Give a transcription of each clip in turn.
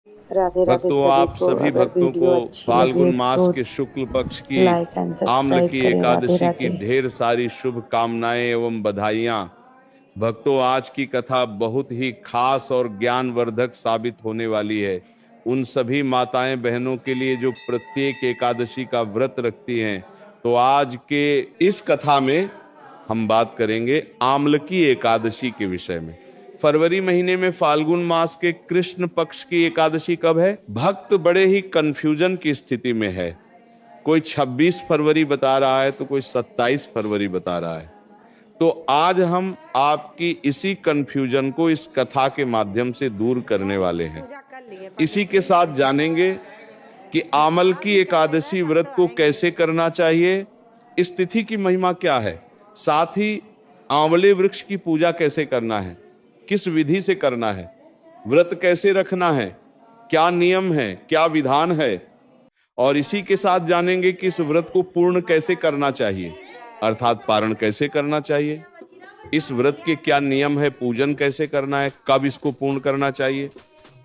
राधे राधे भक्तों, सभी आप को। सभी अगर भक्तों को वीडियो अच्छी फाल्गुन लगे मास तो के शुक्ल पक्ष की लाइक एंड आम्ल सब्सक्राइब की करें। राधे एकादशी की राधे। ढेर सारी शुभकामनाएं एवं बधाइयां। भक्तों, आज की कथा बहुत ही खास और ज्ञानवर्धक साबित होने वाली है। उन सभी माताएं बहनों के लिए जो प्रत्येक एकादशी का व्रत रखती हैं। तो आज के इस कथा में हम बात करेंगे आम्लकी एकादशी के विषय में। फरवरी महीने में फाल्गुन मास के कृष्ण पक्ष की एकादशी कब है? भक्त बड़े ही कंफ्यूजन की स्थिति में है। कोई 26 फरवरी बता रहा है तो कोई 27 फरवरी बता रहा है। तो आज हम आपकी इसी कंफ्यूजन को इस कथा के माध्यम से दूर करने वाले हैं। इसी के साथ जानेंगे कि आमल की एकादशी व्रत को कैसे करना चाहिए, इस तिथि की महिमा क्या है, साथ ही आंवले वृक्ष की पूजा कैसे करना है, किस विधि से करना है, व्रत कैसे रखना है, क्या नियम है, क्या विधान है, और इसी के साथ जानेंगे कि इस व्रत को पूर्ण कैसे करना चाहिए, अर्थात पारण कैसे करना चाहिए, इस व्रत के क्या नियम है, पूजन कैसे करना है, कब इसको पूर्ण करना चाहिए,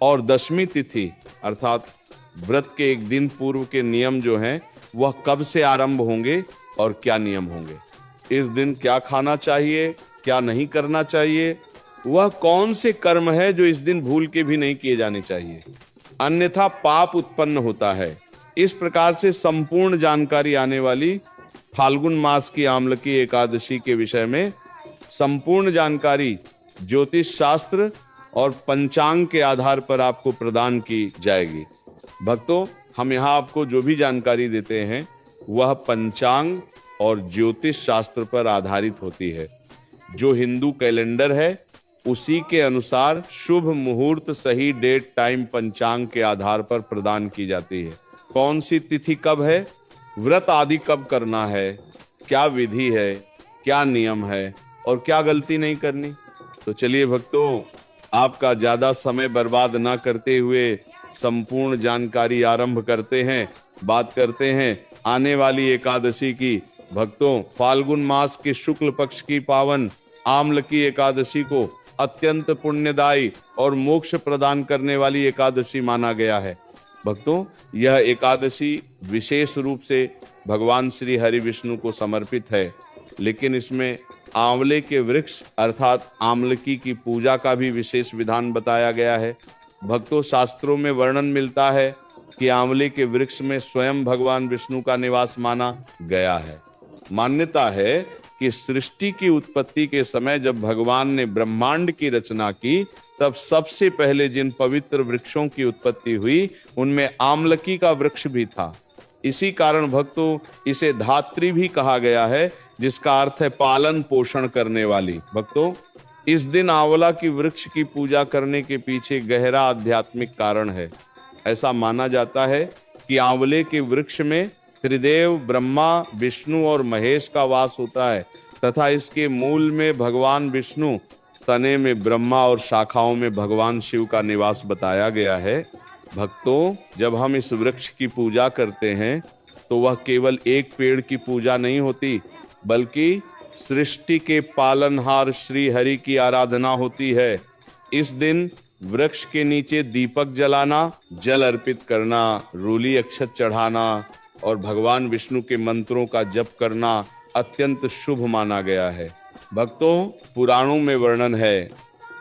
और दशमी तिथि अर्थात व्रत के एक दिन पूर्व के नियम जो हैं वह कब से आरंभ होंगे और क्या नियम होंगे। इस दिन क्या खाना चाहिए, क्या नहीं करना चाहिए, वह कौन से कर्म है जो इस दिन भूल के भी नहीं किए जाने चाहिए, अन्यथा पाप उत्पन्न होता है। इस प्रकार से संपूर्ण जानकारी आने वाली फाल्गुन मास की आम्लकी एकादशी के विषय में संपूर्ण जानकारी ज्योतिष शास्त्र और पंचांग के आधार पर आपको प्रदान की जाएगी। भक्तों, हम यहाँ आपको जो भी जानकारी देते हैं वह पंचांग और ज्योतिष शास्त्र पर आधारित होती है। जो हिंदू कैलेंडर है उसी के अनुसार शुभ मुहूर्त, सही डेट, टाइम पंचांग के आधार पर प्रदान की जाती है। कौन सी तिथि कब है, व्रत आदि कब करना है, क्या विधि है, क्या नियम है और क्या गलती नहीं करनी। तो चलिए भक्तों, आपका ज्यादा समय बर्बाद ना करते हुए संपूर्ण जानकारी आरंभ करते हैं। बात करते हैं आने वाली एकादशी की। भक्तों, फाल्गुन मास के शुक्ल पक्ष की पावन आम्लकी एकादशी को अत्यंत पुण्यदायी और मोक्ष प्रदान करने वाली एकादशी माना गया है। भक्तों, यह एकादशी विशेष रूप से भगवान श्री हरि विष्णु को समर्पित है, लेकिन इसमें आंवले के वृक्ष अर्थात आम्लकी की पूजा का भी विशेष विधान बताया गया है। भक्तों, शास्त्रों में वर्णन मिलता है कि आंवले के वृक्ष में स्वयं भगवान विष्णु का निवास माना गया है। मान्यता है कि सृष्टि की उत्पत्ति के समय जब भगवान ने ब्रह्मांड की रचना की तब सबसे पहले जिन पवित्र वृक्षों की उत्पत्ति हुई उनमें आम्लकी का वृक्ष भी था। इसी कारण भक्तों, इसे धात्री भी कहा गया है, जिसका अर्थ है पालन पोषण करने वाली। भक्तों, इस दिन आंवला की वृक्ष की पूजा करने के पीछे गहरा आध्यात्मिक कारण है। ऐसा माना जाता है कि आंवले के वृक्ष में त्रिदेव ब्रह्मा, विष्णु और महेश का वास होता है तथा इसके मूल में भगवान विष्णु, तने में ब्रह्मा और शाखाओं में भगवान शिव का निवास बताया गया है। भक्तों, जब हम इस वृक्ष की पूजा करते हैं तो वह केवल एक पेड़ की पूजा नहीं होती, बल्कि सृष्टि के पालनहार श्री हरि की आराधना होती है। इस दिन वृक्ष के नीचे दीपक जलाना, जल अर्पित करना, रूली अक्षत चढ़ाना और भगवान विष्णु के मंत्रों का जप करना अत्यंत शुभ माना गया है। भक्तों, पुराणों में वर्णन है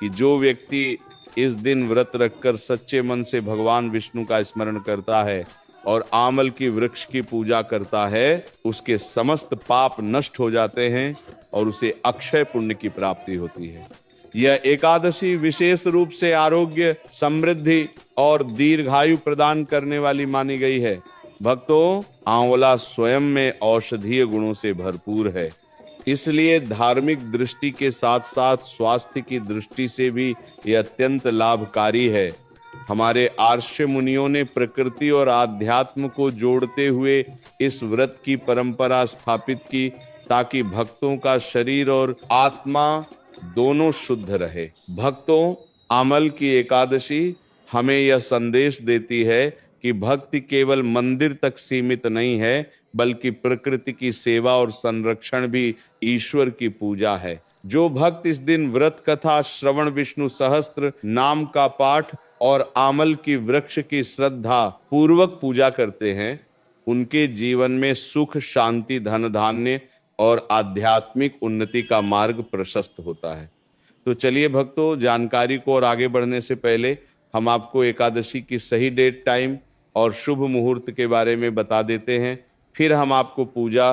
कि जो व्यक्ति इस दिन व्रत रखकर सच्चे मन से भगवान विष्णु का स्मरण करता है और आमल की वृक्ष की पूजा करता है, उसके समस्त पाप नष्ट हो जाते हैं और उसे अक्षय पुण्य की प्राप्ति होती है। यह एकादशी विशेष रूप से आरोग्य, समृद्धि और दीर्घायु प्रदान करने वाली मानी गई है। भक्तों, आंवला स्वयं में औषधीय गुणों से भरपूर है, इसलिए धार्मिक दृष्टि के साथ साथ स्वास्थ्य की दृष्टि से भी यह अत्यंत लाभकारी है। हमारे आर्ष मुनियों ने प्रकृति और आध्यात्म को जोड़ते हुए इस व्रत की परंपरा स्थापित की ताकि भक्तों का शरीर और आत्मा दोनों शुद्ध रहे। भक्तों, आमल की एकादशी हमें यह संदेश देती है कि भक्ति केवल मंदिर तक सीमित नहीं है, बल्कि प्रकृति की सेवा और संरक्षण भी ईश्वर की पूजा है। जो भक्त इस दिन व्रत कथा, श्रवण, विष्णु सहस्त्र नाम का पाठ और आमल की वृक्ष की श्रद्धा पूर्वक पूजा करते हैं, उनके जीवन में सुख, शांति, धन धान्य और आध्यात्मिक उन्नति का मार्ग प्रशस्त होता है। तो चलिए भक्तों, जानकारी को और आगे बढ़ने से पहले हम आपको एकादशी की सही डेट, टाइम और शुभ मुहूर्त के बारे में बता देते हैं। फिर हम आपको पूजा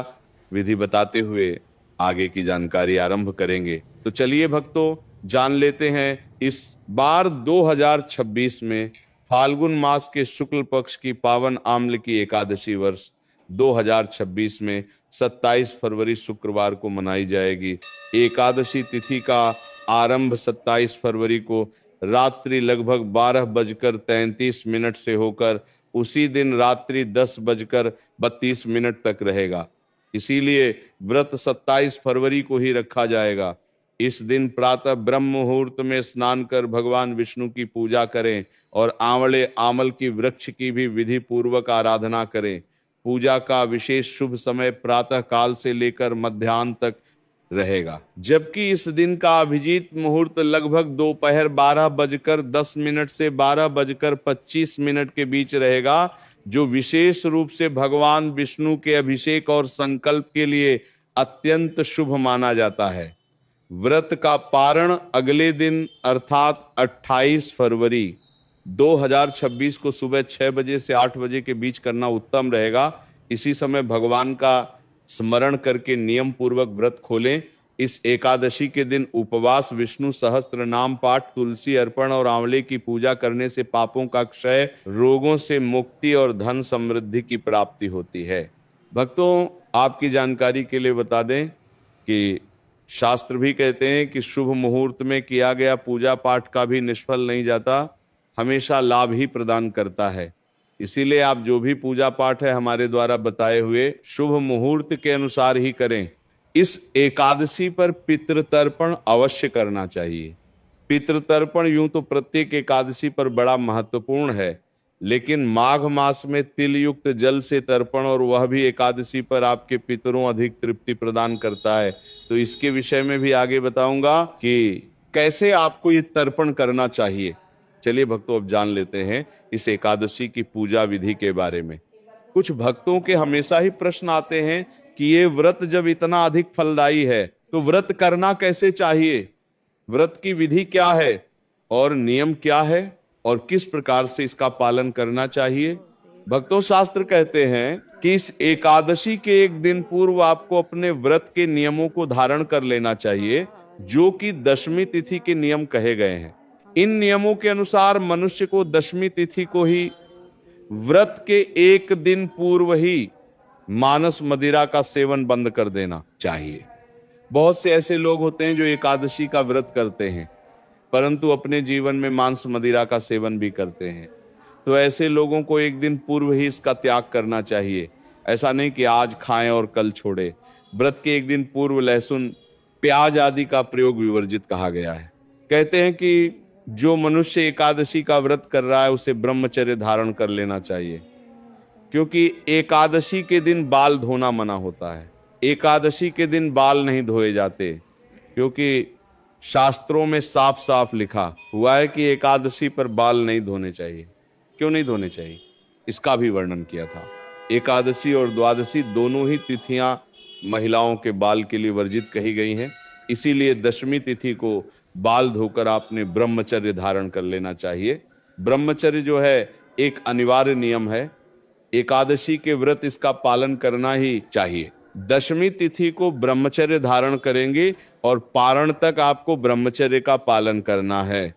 विधि बताते हुए आगे की जानकारी आरंभ करेंगे। तो चलिए भक्तों, जान लेते हैं इस बार 2026 में फाल्गुन मास के शुक्ल पक्ष की पावन आम्ल की एकादशी वर्ष 2026 में 27 फरवरी शुक्रवार को मनाई जाएगी। एकादशी तिथि का आरंभ 27 फरवरी को रात्रि लगभग 12:33 से होकर उसी दिन रात्रि 10:32 तक रहेगा। इसीलिए व्रत 27 फरवरी को ही रखा जाएगा। इस दिन प्रातः ब्रह्म मुहूर्त में स्नान कर भगवान विष्णु की पूजा करें और आंवले आमल की वृक्ष की भी विधि पूर्वक आराधना करें। पूजा का विशेष शुभ समय प्रातः काल से लेकर मध्याह्न तक रहेगा, जबकि इस दिन का अभिजीत मुहूर्त लगभग दोपहर 12:10 से 12:25 के बीच रहेगा, जो विशेष रूप से भगवान विष्णु के अभिषेक और संकल्प के लिए अत्यंत शुभ माना जाता है। व्रत का पारण अगले दिन अर्थात 28 फरवरी 2026 को सुबह 6 बजे से 8 बजे के बीच करना उत्तम रहेगा। इसी समय भगवान का स्मरण करके नियम पूर्वक व्रत खोलें। इस एकादशी के दिन उपवास, विष्णु सहस्त्र नाम पाठ, तुलसी अर्पण और आंवले की पूजा करने से पापों का क्षय, रोगों से मुक्ति और धन समृद्धि की प्राप्ति होती है। भक्तों, आपकी जानकारी के लिए बता दें कि शास्त्र भी कहते हैं कि शुभ मुहूर्त में किया गया पूजा पाठ का भी निष्फल नहीं जाता, हमेशा लाभ ही प्रदान करता है। इसीलिए आप जो भी पूजा पाठ है हमारे द्वारा बताए हुए शुभ मुहूर्त के अनुसार ही करें। इस एकादशी पर पितृतर्पण अवश्य करना चाहिए। पितृतर्पण यूं तो प्रत्येक एकादशी पर बड़ा महत्वपूर्ण है, लेकिन माघ मास में तिल युक्त जल से तर्पण, और वह भी एकादशी पर आपके पितरों अधिक तृप्ति प्रदान करता है। तो इसके विषय में भी आगे बताऊंगा कि कैसे आपको ये तर्पण करना चाहिए। चलिए भक्तों, अब जान लेते हैं इस एकादशी की पूजा विधि के बारे में। कुछ भक्तों के हमेशा ही प्रश्न आते हैं कि ये व्रत जब इतना अधिक फलदायी है तो व्रत करना कैसे चाहिए, व्रत की विधि क्या है और नियम क्या है और किस प्रकार से इसका पालन करना चाहिए। भक्तों, शास्त्र कहते हैं कि इस एकादशी के एक दिन पूर्व आपको अपने व्रत के नियमों को धारण कर लेना चाहिए, जो कि दशमी तिथि के नियम कहे गए हैं। इन नियमों के अनुसार मनुष्य को दशमी तिथि को ही व्रत के एक दिन पूर्व ही मांस मदिरा का सेवन बंद कर देना चाहिए। बहुत से ऐसे लोग होते हैं जो एकादशी का व्रत करते हैं परंतु अपने जीवन में मांस मदिरा का सेवन भी करते हैं। तो ऐसे लोगों को एक दिन पूर्व ही इसका त्याग करना चाहिए। ऐसा नहीं कि आज खाएं और कल छोड़े। व्रत के एक दिन पूर्व लहसुन, प्याज आदि का प्रयोग विवर्जित कहा गया है। कहते हैं कि जो मनुष्य एकादशी का व्रत कर रहा है उसे ब्रह्मचर्य धारण कर लेना चाहिए, क्योंकि एकादशी के दिन बाल धोना मना होता है। एकादशी के दिन बाल नहीं धोए जाते, क्योंकि शास्त्रों में साफ साफ लिखा हुआ है कि एकादशी पर बाल नहीं धोने चाहिए। क्यों नहीं धोने चाहिए, इसका भी वर्णन किया था। एकादशी और द्वादशी दोनों ही तिथियां महिलाओं के बाल के लिए वर्जित कही गई हैं। इसीलिए दशमी तिथि को बाल धोकर आपने ब्रह्मचर्य धारण कर लेना चाहिए। ब्रह्मचर्य जो है एक अनिवार्य नियम है। एकादशी के व्रत इसका पालन करना ही चाहिए। दशमी तिथि को ब्रह्मचर्य धारण करेंगे और पारण तक आपको ब्रह्मचर्य का पालन करना है।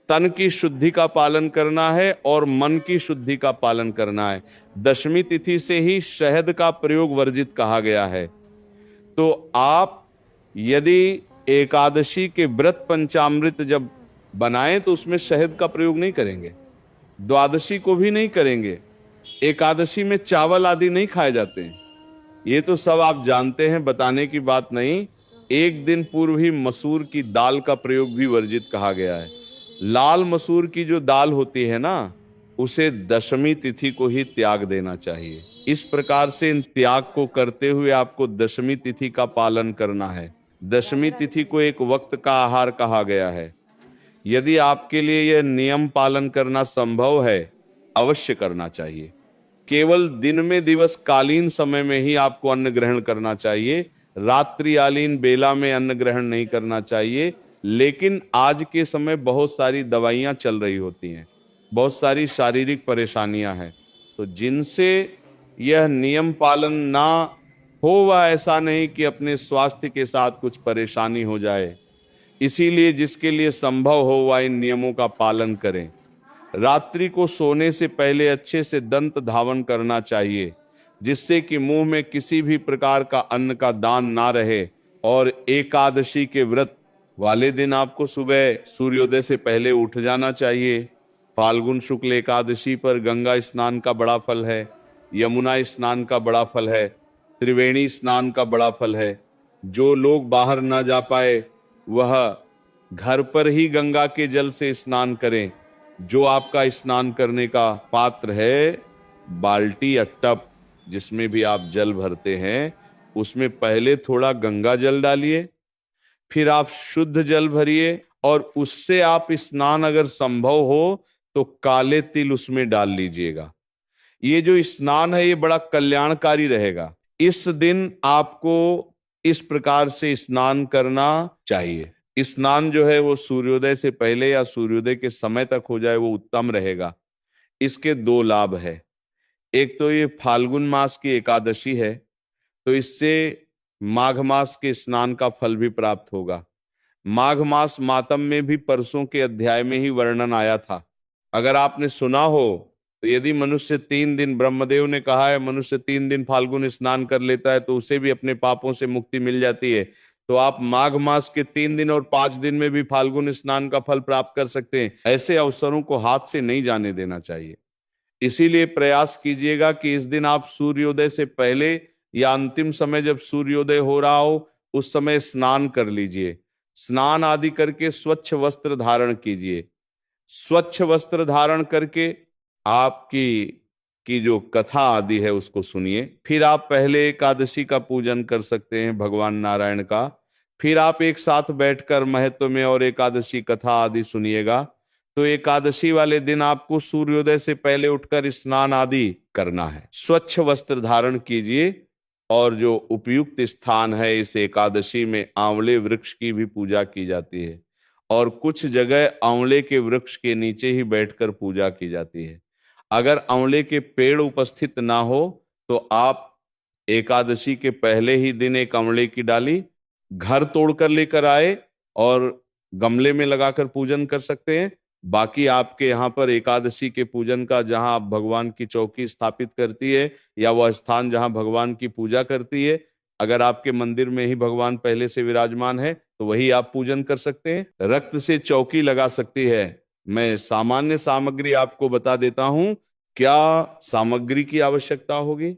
तन की शुद्धि का पालन करना है और मन की शुद्धि का पालन करना है। दशमी तिथि से ही शहद का प्रयोग वर्जित कहा गया है। तो आप यदि एकादशी के व्रत पंचामृत जब बनाएं तो उसमें शहद का प्रयोग नहीं करेंगे, द्वादशी को भी नहीं करेंगे। एकादशी में चावल आदि नहीं खाए जाते हैं। ये तो सब आप जानते हैं, बताने की बात नहीं। एक दिन पूर्व ही मसूर की दाल का प्रयोग भी वर्जित कहा गया है। लाल मसूर की जो दाल होती है ना, उसे दशमी तिथि को ही त्याग देना चाहिए। इस प्रकार से इन त्याग को करते हुए आपको दशमी तिथि का पालन करना है। दशमी तिथि को एक वक्त का आहार कहा गया है। यदि आपके लिए यह नियम पालन करना संभव है, अवश्य करना चाहिए। केवल दिन में दिवस कालीन समय में ही आपको अन्न ग्रहण करना चाहिए, रात्रिकालीन बेला में अन्न ग्रहण नहीं करना चाहिए। लेकिन आज के समय बहुत सारी दवाइयां चल रही होती हैं, बहुत सारी शारीरिक परेशानियां हैं, तो जिनसे यह नियम पालन ना हो, वह ऐसा नहीं कि अपने स्वास्थ्य के साथ कुछ परेशानी हो जाए। इसीलिए जिसके लिए संभव हो वह इन नियमों का पालन करें। रात्रि को सोने से पहले अच्छे से दंत धावन करना चाहिए, जिससे कि मुंह में किसी भी प्रकार का अन्न का दान ना रहे। और एकादशी के व्रत वाले दिन आपको सुबह सूर्योदय से पहले उठ जाना चाहिए। फाल्गुन शुक्ल एकादशी पर गंगा स्नान का बड़ा फल है, यमुना स्नान का बड़ा फल है, त्रिवेणी स्नान का बड़ा फल है। जो लोग बाहर ना जा पाए वह घर पर ही गंगा के जल से स्नान करें। जो आपका स्नान करने का पात्र है, बाल्टी या टब जिसमें भी आप जल भरते हैं, उसमें पहले थोड़ा गंगा जल डालिए, फिर आप शुद्ध जल भरिए और उससे आप स्नान अगर संभव हो तो काले तिल उसमें डाल लीजिएगा। ये जो स्नान है ये बड़ा कल्याणकारी रहेगा। इस दिन आपको इस प्रकार से स्नान करना चाहिए। स्नान जो है वो सूर्योदय से पहले या सूर्योदय के समय तक हो जाए वो उत्तम रहेगा। इसके दो लाभ है। एक तो ये फाल्गुन मास की एकादशी है, तो इससे माघ मास के स्नान का फल भी प्राप्त होगा। माघ मास मातम में भी परसों के अध्याय में ही वर्णन आया था। अगर आपने सुना हो तो यदि मनुष्य 3 दिन, ब्रह्मदेव ने कहा है मनुष्य 3 दिन फाल्गुन स्नान कर लेता है तो उसे भी अपने पापों से मुक्ति मिल जाती है, तो आप माघ मास के 3 दिन और 5 दिन में भी फाल्गुन स्नान का फल प्राप्त कर सकते हैं। ऐसे अवसरों को हाथ से नहीं जाने देना चाहिए। इसीलिए प्रयास कीजिएगा कि इस दिन आप सूर्योदय से पहले या अंतिम समय जब सूर्योदय हो रहा हो उस समय स्नान कर लीजिए। स्नान आदि करके स्वच्छ वस्त्र धारण कीजिए। स्वच्छ वस्त्र धारण करके आपकी जो कथा आदि है उसको सुनिए। फिर आप पहले एकादशी का पूजन कर सकते हैं, भगवान नारायण का। फिर आप एक साथ बैठकर महत्व में और एकादशी कथा आदि सुनिएगा। तो एकादशी वाले दिन आपको सूर्योदय से पहले उठकर स्नान आदि करना है। स्वच्छ वस्त्र धारण कीजिए और जो उपयुक्त स्थान है, इस एकादशी में आंवले वृक्ष की भी पूजा की जाती है और कुछ जगह आंवले के वृक्ष के नीचे ही बैठकर पूजा की जाती है। अगर आंवले के पेड़ उपस्थित ना हो तो आप एकादशी के पहले ही दिन एक आंवले की डाली घर तोड़कर लेकर आए और गमले में लगाकर पूजन कर सकते हैं। बाकी आपके यहाँ पर एकादशी के पूजन का जहां आप भगवान की चौकी स्थापित करती है या वह स्थान जहां भगवान की पूजा करती है, अगर आपके मंदिर में ही भगवान पहले से विराजमान है तो वही आप पूजन कर सकते हैं। रक्त से चौकी लगा सकती है। मैं सामान्य सामग्री आपको बता देता हूं। क्या सामग्री की आवश्यकता होगी?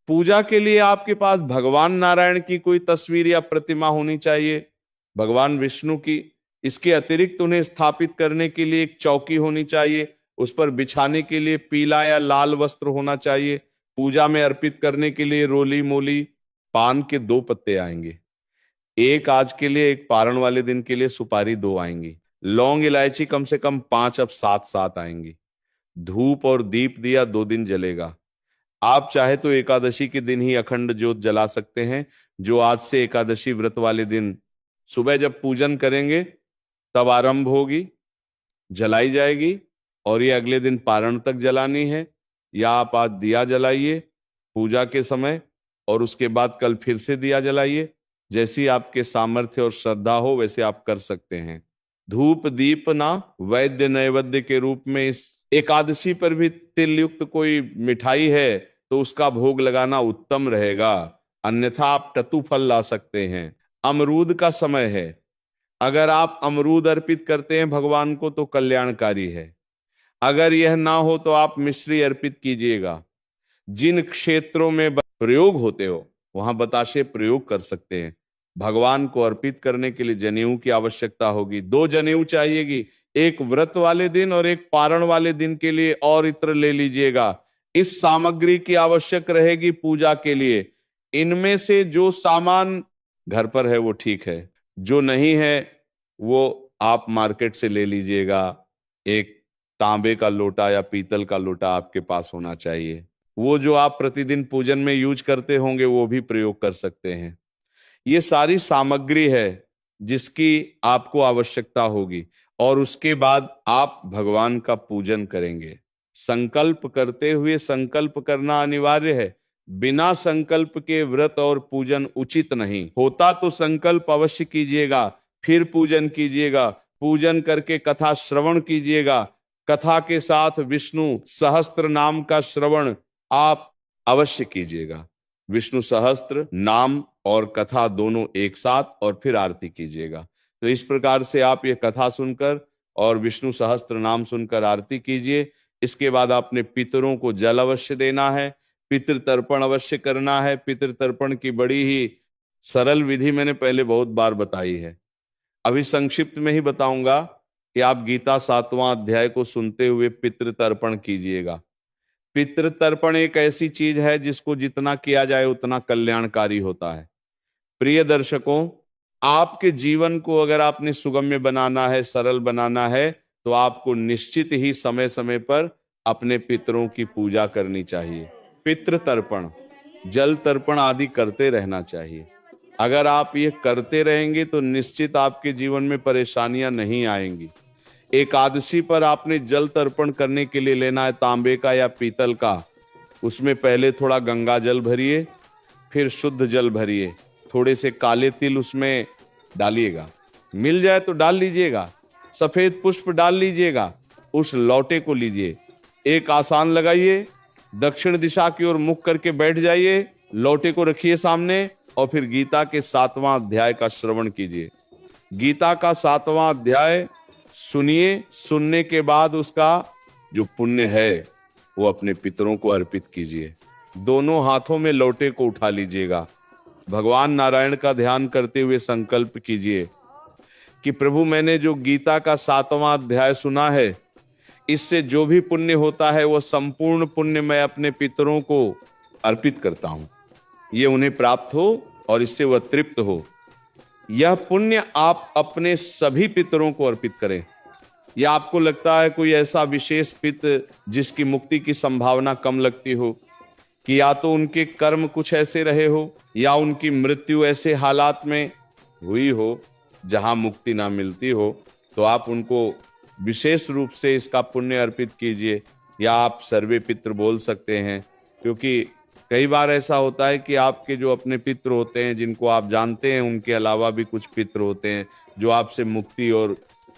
पूजा के लिए आपके पास भगवान नारायण की कोई तस्वीर या प्रतिमा होनी चाहिए, भगवान विष्णु की। इसके अतिरिक्त उन्हें स्थापित करने के लिए एक चौकी होनी चाहिए, उस पर बिछाने के लिए पीला या लाल वस्त्र होना चाहिए। पूजा में अर्पित करने के लिए रोली मोली पान के 2 पत्ते आएंगे, एक आज के लिए, एक पारण वाले दिन के लिए सुपारी 2 आएंगी। लौंग इलायची कम से कम 5 अब 7 आएंगी। धूप और दीप दिया 2 दिन जलेगा। आप चाहे तो एकादशी के दिन ही अखंड ज्योत जला सकते हैं, जो आज से एकादशी व्रत वाले दिन सुबह जब पूजन करेंगे तब आरंभ होगी, जलाई जाएगी और ये अगले दिन पारण तक जलानी है। या आप आज दिया जलाइए पूजा के समय और उसके बाद कल फिर से दिया जलाइए। जैसी आपके सामर्थ्य और श्रद्धा हो वैसे आप कर सकते हैं। धूप दीप ना वैद्य नैवेद्य के रूप में इस एकादशी पर भी तिल युक्त कोई मिठाई है तो उसका भोग लगाना उत्तम रहेगा, अन्यथा आप टतु फल ला सकते हैं। अमरूद का समय है, अगर आप अमरूद अर्पित करते हैं भगवान को तो कल्याणकारी है। अगर यह ना हो तो आप मिश्री अर्पित कीजिएगा। जिन क्षेत्रों में प्रयोग होते हो वहां बताशे प्रयोग कर सकते हैं। भगवान को अर्पित करने के लिए जनेऊ की आवश्यकता होगी, 2 जनेऊ चाहिएगी, एक व्रत वाले दिन और एक पारण वाले दिन के लिए, और इत्र ले लीजिएगा। इस सामग्री की आवश्यक रहेगी पूजा के लिए। इनमें से जो सामान घर पर है वो ठीक है, जो नहीं है वो आप मार्केट से ले लीजिएगा, एक तांबे का लोटा या पीतल का लोटा आपके पास होना चाहिए। वो जो आप प्रतिदिन पूजन में यूज करते होंगे वो भी प्रयोग कर सकते हैं। ये सारी सामग्री है जिसकी आपको आवश्यकता होगी, और उसके बाद आप भगवान का पूजन करेंगे। संकल्प करते हुए संकल्प करना अनिवार्य है। बिना संकल्प के व्रत और पूजन उचित नहीं होता। तो संकल्प अवश्य कीजिएगा, फिर पूजन कीजिएगा, पूजन करके कथा श्रवण कीजिएगा। कथा के साथ विष्णु सहस्त्र नाम का श्रवण आप अवश्य कीजिएगा। विष्णु सहस्त्र नाम और कथा दोनों एक साथ, और फिर आरती कीजिएगा। तो इस प्रकार से आप ये कथा सुनकर और विष्णु सहस्त्र नाम सुनकर आरती कीजिए। इसके बाद आपने पितरों को जल अवश्य देना है, पितृ तर्पण अवश्य करना है। पितृ तर्पण की बड़ी ही सरल विधि मैंने पहले बहुत बार बताई है, अभी संक्षिप्त में ही बताऊंगा कि आप गीता 7वां अध्याय को सुनते हुए पितृ तर्पण कीजिएगा। पितृ तर्पण एक ऐसी चीज है जिसको जितना किया जाए उतना कल्याणकारी होता है। प्रिय दर्शकों, आपके जीवन को अगर आपने सुगम्य बनाना है, सरल बनाना है, तो आपको निश्चित ही समय समय पर अपने पितरों की पूजा करनी चाहिए। पितृ तर्पण, जल तर्पण आदि करते रहना चाहिए। अगर आप ये करते रहेंगे तो निश्चित आपके जीवन में परेशानियां नहीं आएंगी। एकादशी पर आपने जल तर्पण करने के लिए लेना है तांबे का या पीतल का। उसमें पहले थोड़ा गंगा जल भरिए, फिर शुद्ध जल भरिए, थोड़े से काले तिल उसमें डालिएगा, मिल जाए तो डाल लीजिएगा, सफेद पुष्प डाल लीजिएगा। उस लौटे को लीजिए, एक आसन लगाइए, दक्षिण दिशा की ओर मुख करके बैठ जाइए, लौटे को रखिए सामने, और फिर गीता के 7वां अध्याय का श्रवण कीजिए। गीता का 7वां अध्याय सुनिए। सुनने के बाद उसका जो पुण्य है वो अपने पितरों को अर्पित कीजिए। दोनों हाथों में लौटे को उठा लीजिएगा। भगवान नारायण का ध्यान करते हुए संकल्प कीजिए कि प्रभु, मैंने जो गीता का 7वां अध्याय सुना है, इससे जो भी पुण्य होता है वो संपूर्ण पुण्य मैं अपने पितरों को अर्पित करता हूं। ये उन्हें प्राप्त हो और इससे वह तृप्त हो। यह पुण्य आप अपने सभी पितरों को अर्पित करें। या आपको लगता है कोई ऐसा विशेष पित्र जिसकी मुक्ति की संभावना कम लगती हो, कि या तो उनके कर्म कुछ ऐसे रहे हो या उनकी मृत्यु ऐसे हालात में हुई हो जहां मुक्ति ना मिलती हो, तो आप उनको विशेष रूप से इसका पुण्य अर्पित कीजिए। या आप सर्वे पितृ बोल सकते हैं, क्योंकि कई बार ऐसा होता है कि आपके जो अपने पितृ होते हैं जिनको आप जानते हैं, उनके अलावा भी कुछ पितृ होते हैं जो आपसे मुक्ति और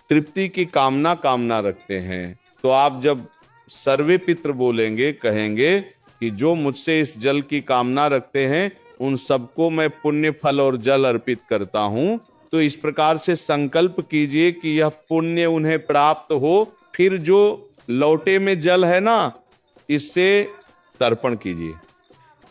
तृप्ति की कामना रखते हैं। तो आप जब सर्वे पितृ बोलेंगे, कहेंगे कि जो मुझसे इस जल की कामना रखते हैं उन सबको मैं पुण्य फल और जल अर्पित करता हूं। तो इस प्रकार से संकल्प कीजिए कि यह पुण्य उन्हें प्राप्त हो। फिर जो लौटे में जल है ना, इससे तर्पण कीजिए।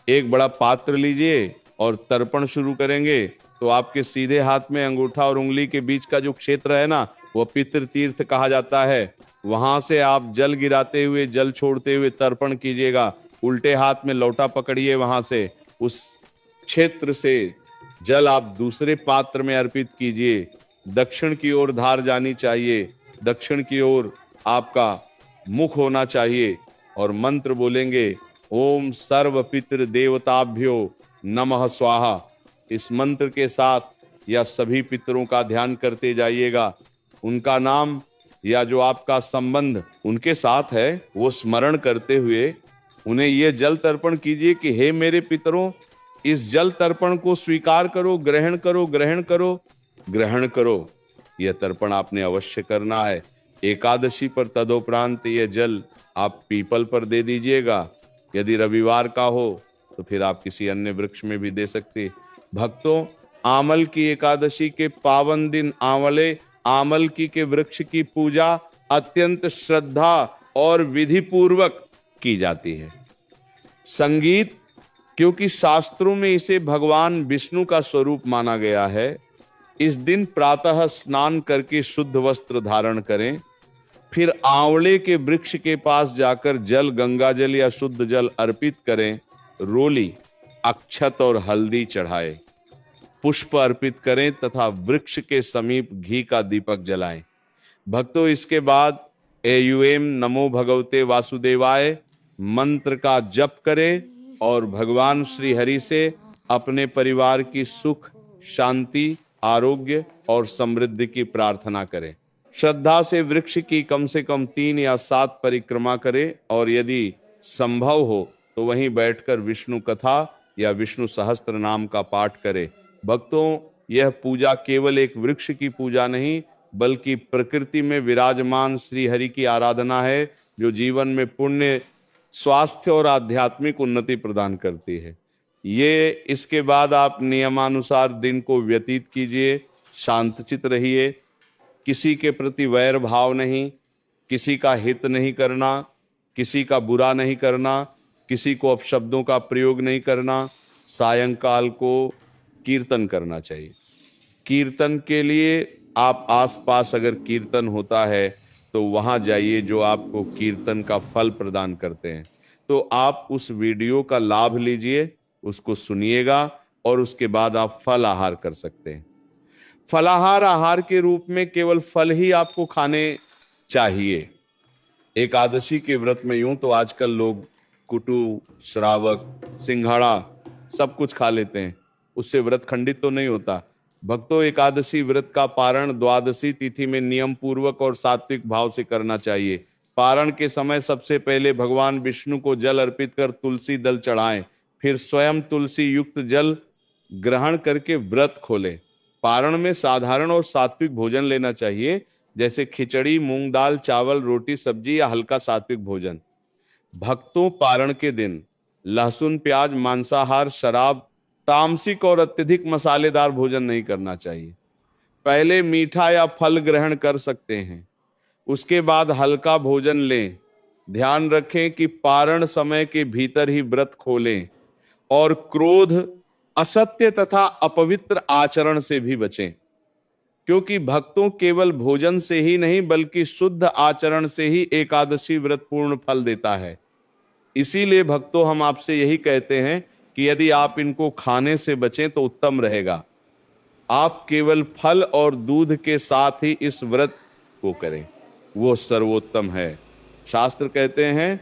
एक बड़ा पात्र लीजिए और तर्पण शुरू करेंगे तो आपके सीधे हाथ में अंगूठा और उंगली के बीच का जो क्षेत्र है ना, वह पितृ तीर्थ कहा जाता है। वहां से आप जल गिराते हुए, जल छोड़ते हुए तर्पण कीजिएगा। उल्टे हाथ में लौटा पकड़िए, वहां से उस क्षेत्र से जल आप दूसरे पात्र में अर्पित कीजिए। दक्षिण की ओर धार जानी चाहिए, दक्षिण की ओर आपका मुख होना चाहिए, और मंत्र बोलेंगे, ओम सर्व पितृ देवताभ्यो नमः स्वाहा। इस मंत्र के साथ या सभी पितरों का ध्यान करते जाइएगा। उनका नाम या जो आपका संबंध उनके साथ है वो स्मरण करते हुए उन्हें यह जल तर्पण कीजिए कि हे मेरे पितरों, इस जल तर्पण को स्वीकार करो, ग्रहण करो, ग्रहण करो, ग्रहण करो। यह तर्पण आपने अवश्य करना है। एकादशी पर तदोपरांत यह जल आप पीपल पर दे दीजिएगा। यदि रविवार का हो तो फिर आप किसी अन्य वृक्ष में भी दे सकते। भक्तों, आमल की एकादशी के पावन दिन आमल की के वृक्ष की पूजा अत्यंत श्रद्धा और विधि पूर्वक की जाती है। संगीत, क्योंकि शास्त्रों में इसे भगवान विष्णु का स्वरूप माना गया है। इस दिन प्रातः स्नान करके शुद्ध वस्त्र धारण करें, फिर आंवले के वृक्ष के पास जाकर जल, गंगा जल या शुद्ध जल अर्पित करें। रोली, अक्षत और हल्दी चढ़ाए। पुष्प अर्पित करें तथा वृक्ष के समीप घी का दीपक जलाएं। भक्तों, इसके बाद एयूएम नमो भगवते वासुदेवाय मंत्र का जप करें और भगवान श्री हरि से अपने परिवार की सुख, शांति, आरोग्य और समृद्धि की प्रार्थना करें। श्रद्धा से वृक्ष की कम से कम 3 या 7 परिक्रमा करें और यदि संभव हो तो वहीं बैठकर विष्णु कथा या विष्णु सहस्त्र नाम का पाठ करें। भक्तों, यह पूजा केवल एक वृक्ष की पूजा नहीं बल्कि प्रकृति में विराजमान श्री हरि की आराधना है, जो जीवन में पुण्य, स्वास्थ्य और आध्यात्मिक उन्नति प्रदान करती है। ये इसके बाद आप नियमानुसार दिन को व्यतीत कीजिए, शांतचित रहिए, किसी के प्रति वैर भाव नहीं, किसी का हित नहीं करना, किसी का बुरा नहीं करना, किसी को अपशब्दों का प्रयोग नहीं करना। सायंकाल को कीर्तन करना चाहिए। कीर्तन के लिए आप आसपास अगर कीर्तन होता है तो वहां जाइए जो आपको कीर्तन का फल प्रदान करते हैं। तो आप उस वीडियो का लाभ लीजिए, उसको सुनिएगा और उसके बाद आप फल आहार कर सकते हैं। फलाहार आहार के रूप में केवल फल ही आपको खाने चाहिए। एकादशी के व्रत में यूं तो आजकल लोग कुटु, श्रावक, सिंघाड़ा सब कुछ खा लेते हैं, उससे व्रत खंडित तो नहीं होता। भक्तों, एकादशी व्रत का पारण द्वादशी तिथि में नियम पूर्वक और सात्विक भाव से करना चाहिए। पारण के समय सबसे पहले भगवान विष्णु को जल अर्पित कर तुलसी दल चढ़ाएं, फिर स्वयं तुलसी युक्त जल ग्रहण करके व्रत खोलें। पारण में साधारण और सात्विक भोजन लेना चाहिए, जैसे खिचड़ी, मूंग दाल, चावल, रोटी, सब्जी या हल्का सात्विक भोजन। भक्तों, पारण के दिन लहसुन, प्याज, मांसाहार, शराब, तामसिक और अत्यधिक मसालेदार भोजन नहीं करना चाहिए। पहले मीठा या फल ग्रहण कर सकते हैं, उसके बाद हल्का भोजन लें। ध्यान रखें कि पारण समय के भीतर ही व्रत खोलें और क्रोध, असत्य तथा अपवित्र आचरण से भी बचें, क्योंकि भक्तों केवल भोजन से ही नहीं बल्कि शुद्ध आचरण से ही एकादशी व्रत पूर्ण फल देता है। इसीलिए भक्तों, हम आपसे यही कहते हैं कि यदि आप इनको खाने से बचें तो उत्तम रहेगा। आप केवल फल और दूध के साथ ही इस व्रत को करें, वो सर्वोत्तम है। शास्त्र कहते हैं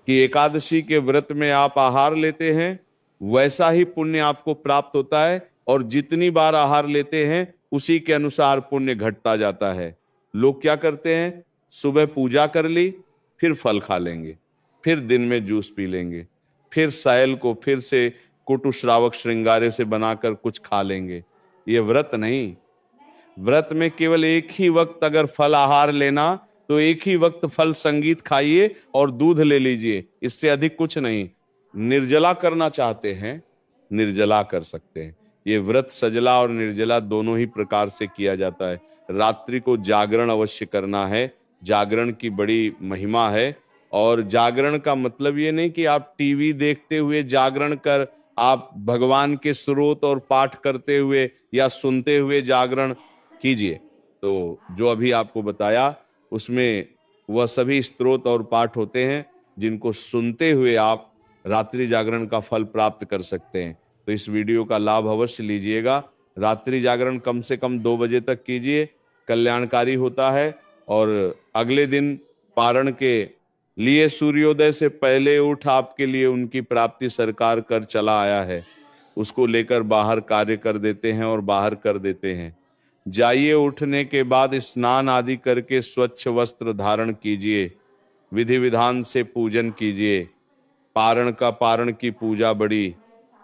कि एकादशी के व्रत में आप आहार लेते हैं वैसा ही पुण्य आपको प्राप्त होता है, और जितनी बार आहार लेते हैं उसी के अनुसार पुण्य घटता जाता है। लोग क्या करते हैं, सुबह पूजा कर ली, फिर फल खा लेंगे, फिर दिन में जूस पी लेंगे, फिर सायल को फिर से कुटु, श्रावक, श्रृंगारे से बनाकर कुछ खा लेंगे। ये व्रत नहीं। व्रत में केवल एक ही वक्त अगर फल आहार लेना तो एक ही वक्त फल संगीत खाइए और दूध ले लीजिए, इससे अधिक कुछ नहीं। निर्जला करना चाहते हैं, निर्जला कर सकते हैं। ये व्रत सजला और निर्जला दोनों ही प्रकार से किया जाता है। रात्रि को जागरण अवश्य करना है, जागरण की बड़ी महिमा है। और जागरण का मतलब ये नहीं कि आप टीवी देखते हुए जागरण कर, आप भगवान के स्रोत और पाठ करते हुए या सुनते हुए जागरण कीजिए। तो जो अभी आपको बताया उसमें वह सभी स्तोत्र और पाठ होते हैं जिनको सुनते हुए आप रात्रि जागरण का फल प्राप्त कर सकते हैं। तो इस वीडियो का लाभ अवश्य लीजिएगा। रात्रि जागरण कम से कम 2 बजे तक कीजिए, कल्याणकारी होता है। और अगले दिन पारण के लिए सूर्योदय से पहले उठ आपके लिए उनकी प्राप्ति सरकार कर चला आया है, उसको लेकर बाहर कार्य कर देते हैं और बाहर कर देते हैं। जाइए, उठने के बाद स्नान आदि करके स्वच्छ वस्त्र धारण कीजिए, विधि विधान से पूजन कीजिए। पारण की पूजा बड़ी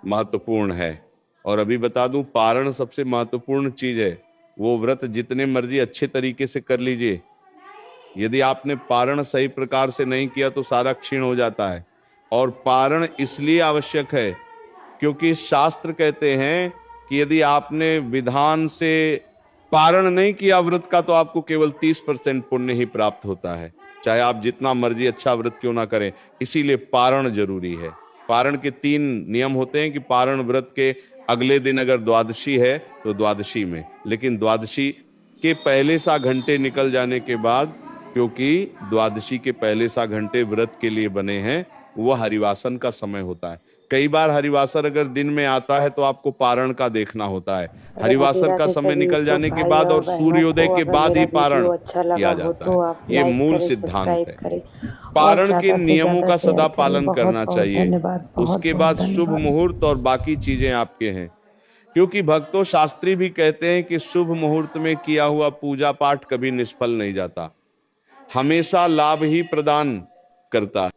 महत्वपूर्ण है। और अभी बता दूं, पारण सबसे महत्वपूर्ण चीज है। वो व्रत जितने मर्जी अच्छे तरीके से कर लीजिए, यदि आपने पारण सही प्रकार से नहीं किया तो सारा क्षीण हो जाता है। और पारण इसलिए आवश्यक है क्योंकि शास्त्र कहते हैं कि यदि आपने विधान से पारण नहीं किया व्रत का तो आपको केवल 30% पुण्य ही प्राप्त होता है, चाहे आप जितना मर्जी अच्छा व्रत क्यों ना करें। इसीलिए पारण जरूरी है। पारण के 3 नियम होते हैं कि पारण व्रत के अगले दिन अगर द्वादशी है तो द्वादशी में, लेकिन द्वादशी के पहले सा घंटे निकल जाने के बाद, क्योंकि द्वादशी के पहले सा घंटे व्रत के लिए बने हैं, वह हरिवासन का समय होता है। कई बार हरिवासर अगर दिन में आता है तो आपको पारण का देखना होता है। राधे हरिवासर का राधे समय सभी निकल जाने के भाई बाद और और बहनों सूर्योदय को। के अगर बाद मेरा ही पारण वीडियो अच्छा लगा किया हो जाता तो है। आप ये लाइक मूल करें, सिद्धांत सब्सक्राइब है। करें और पारण के ज़्यादा से नियमों ज़्यादा का शेयर सदा करें। पालन बहुत करना बहुत चाहिए। धन्यवाद, बहुत उसके बहुत बाद शुभ धन्यवाद। मुहूर्त और बाकी चीजें आपके हैं, क्योंकि भक्तों शास्त्री भी कहते हैं कि शुभ मुहूर्त में किया हुआ पूजा पाठ कभी निष्फल नहीं जाता, हमेशा लाभ ही प्रदान करता है।